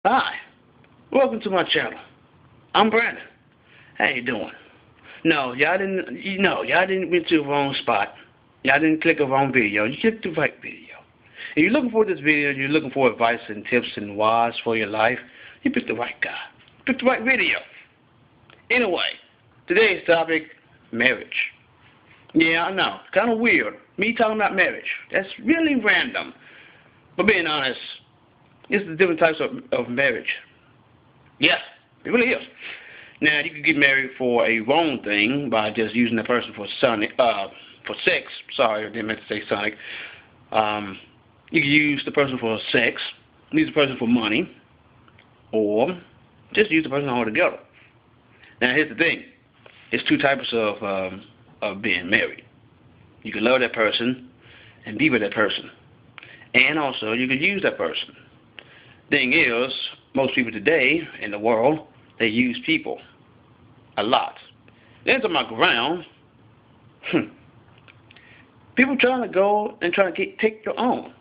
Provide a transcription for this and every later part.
Hi, welcome to my channel. I'm Brandon. How you doing? No, y'all didn't. Y'all didn't went to the wrong spot. Y'all didn't click the wrong video. You clicked the right video. If you're looking for this video, you're looking for advice and tips and whys for your life. You picked the right guy. Picked the right video. Anyway, today's topic: marriage. Yeah, I know, kind of weird. Me talking about marriage. That's really random. But being honest, it's the different types of marriage. Yes, it really is. Now you could get married for a wrong thing by just using the person for sex. Sorry, I didn't mean to say sonic. You could use the person for sex, use the person for money, or just use the person altogether. Now here's the thing: it's two types of being married. You can love that person and be with that person, and also you could use that person. Thing is, most people today in the world, they use people a lot. Then to my ground, people trying to go and trying to take your own.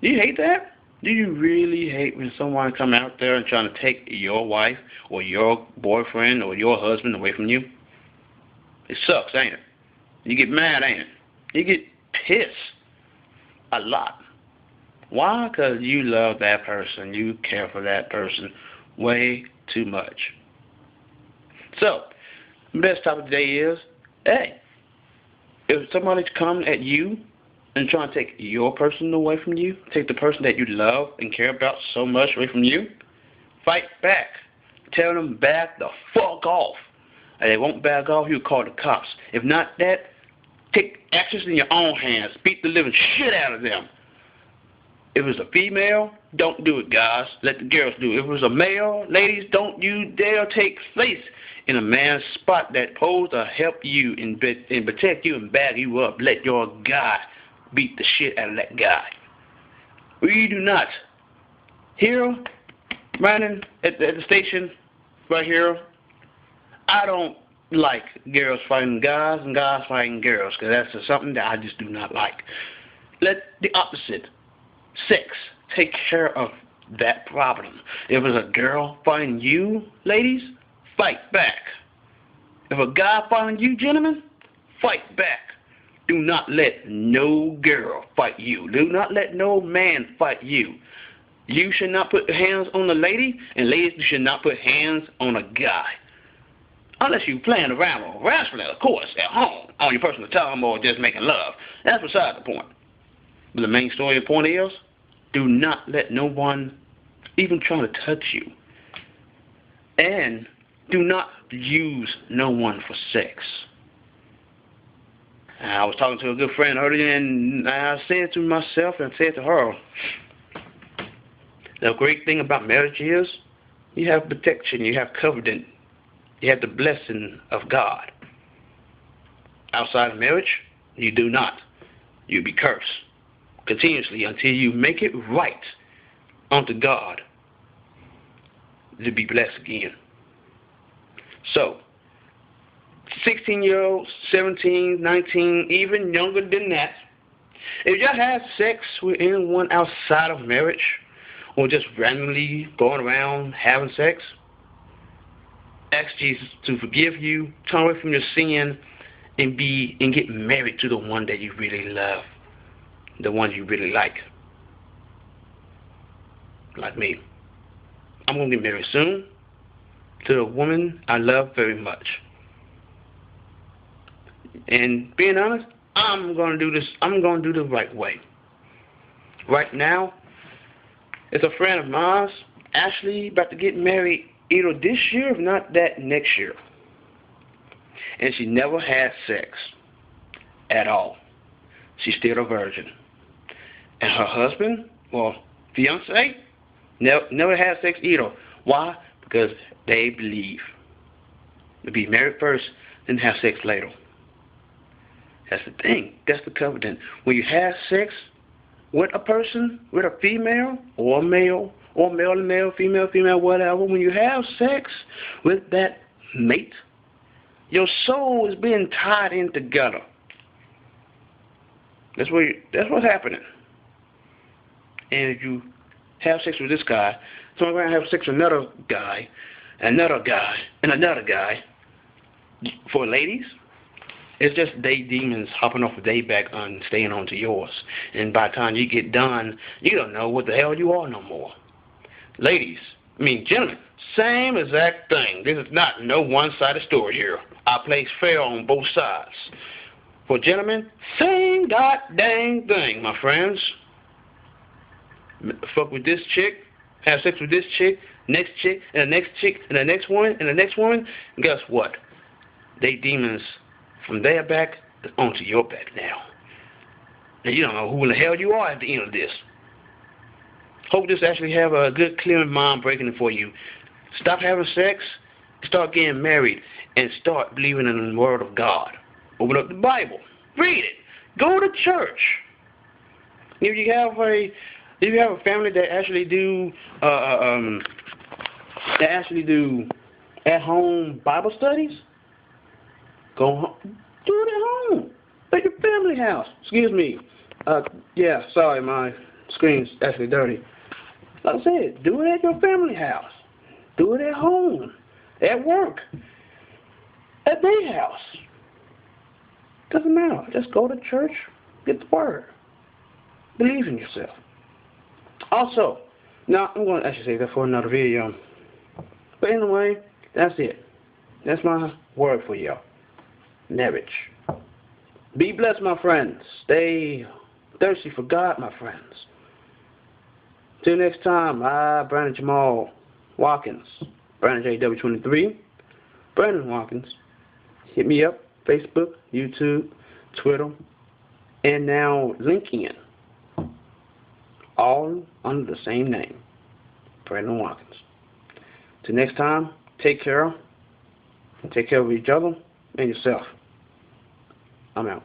Do you hate that? Do you really hate when someone come out there and trying to take your wife or your boyfriend or your husband away from you? It sucks, ain't it? You get mad, ain't it? You get pissed a lot. Why? Because you love that person. You care for that person way too much. So, the best topic today is, hey, if somebody come at you and trying to take your person away from you, take the person that you love and care about so much away from you, fight back. Tell them back the fuck off. And they won't back off, you call the cops. If not that, take actions in your own hands. Beat the living shit out of them. If it's a female, don't do it, guys. Let the girls do it. If it's a male, ladies, don't you dare take place in a man's spot that posed to help you and protect you and back you up. Let your guy beat the shit out of that guy. We do not. Here, Brandon, at the station, right here, I don't like girls fighting guys and guys fighting girls, because that's just something that I just do not like. Let the opposite, sex, take care of that problem. If it's a girl fighting you, ladies, fight back. If a guy fighting you, gentlemen, fight back. Do not let no girl fight you. Do not let no man fight you. You should not put hands on a lady, and ladies should not put hands on a guy. Unless you're playing around or wrestling, of course, at home, on your personal time, or just making love. That's beside the point. But the main story and point is, do not let no one even try to touch you. And do not use no one for sex. I was talking to a good friend earlier, and I said to myself and said to her, the great thing about marriage is you have protection, you have covenant, you have the blessing of God. Outside of marriage, you do not. You be cursed continuously until you make it right unto God to be blessed again. So, 16-year-olds, 17, 19, even younger than that, if y'all have sex with anyone outside of marriage, or just randomly going around having sex, ask Jesus to forgive you, turn away from your sin, and get married to the one that you really love, the one you really like me. I'm going to get married soon to the woman I love very much. And being honest, I'm going to do this. I'm going to do the right way. Right now, it's a friend of mine, Ashley, about to get married either this year, if not that next year. And she never had sex at all. She's still a virgin. And her husband, well, fiance, never had sex either. Why? Because they believe to be married first, then have sex later. That's the thing. That's the covenant. When you have sex with a person, with a female or a male, or male and male, female, female, whatever, when you have sex with that mate, your soul is being tied in together. That's what's happening. And if you have sex with this guy. Somebody's going to have sex with another guy, another guy, and another guy. For ladies, it's just they demons hopping off of their back and staying on to yours. And by the time you get done, you don't know what the hell you are no more. Ladies, gentlemen, same exact thing. This is not no one-sided story here. I place fair on both sides. For gentlemen, same goddamn thing, my friends. Fuck with this chick, have sex with this chick, next chick, and the next chick, and the next one, and the next woman. And guess what? They demons from their back onto your back now. And you don't know who in the hell you are at the end of this. Hope this actually have a good, clear mind breaking for you. Stop having sex, start getting married, and start believing in the Word of God. Open up the Bible, read it, go to church. If you have a family that actually do at-home Bible studies, go home, do it at home, at your family house. Excuse me. Yeah, sorry, my screen's actually dirty. Like I said, do it at your family house. Do it at home, at work, at their house. Doesn't matter. Just go to church, get the word. Believe in yourself. Also, now I'm going to actually save that for another video. But anyway, that's it. That's my word for y'all. Marriage. Be blessed, my friends. Stay thirsty for God, my friends. Till next time, Brandon Jamal Watkins, Brandon JW23, Brandon Watkins. Hit me up, Facebook, YouTube, Twitter, and now LinkedIn. All under the same name, Brandon Watkins. Till next time, take care. Take care of each other and yourself. I'm out.